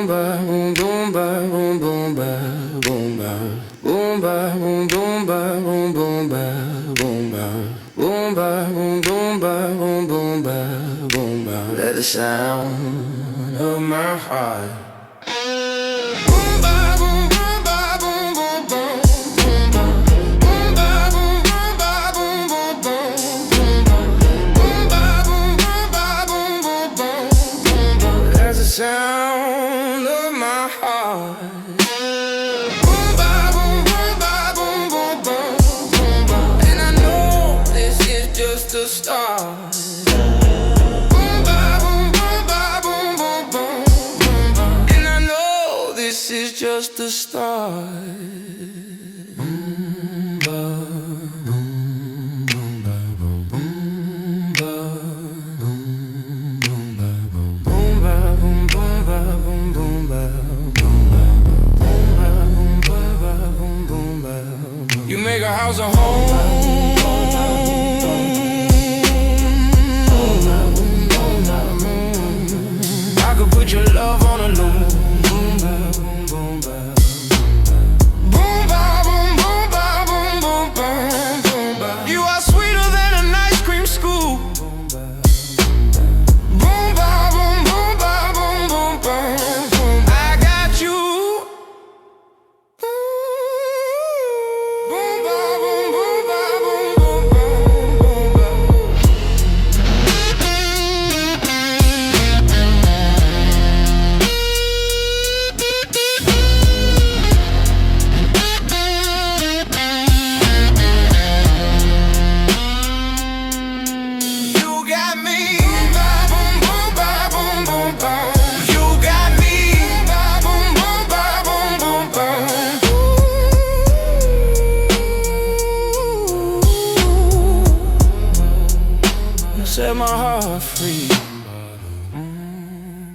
ba boom boom ba boom boom ba boom ba boom ba boom boom ba boom boom ba boom ba boom ba boom boom ba boom boom ba boom ba. Let the sound of my heart. Sound of my heart. Boom ba boom boom ba boom boom boom boom ba. And I know this is just a start. Boom ba boom boom ba boom boom boom boom ba. And I know this is just a start. Boom ba boom boom ba boom boom ba boom boom ba boom boom ba boom boom ba boom boom ba boom ba boom ba boom boom ba. You make a house a home. I could put your love on a loop. Boom ba boom boom ba. Boom ba boom boom ba boom boom ba boom ba. You are sweeter than an ice cream scoop. Boom ba boom boom ba boom boom ba boom. I got you. Boom ba boom boom ba boom boom ba boom ba. You got me. Boom ba boom boom ba boom boom ba. You got me. Boom ba boom boom ba boom boom ba. You set my heart free.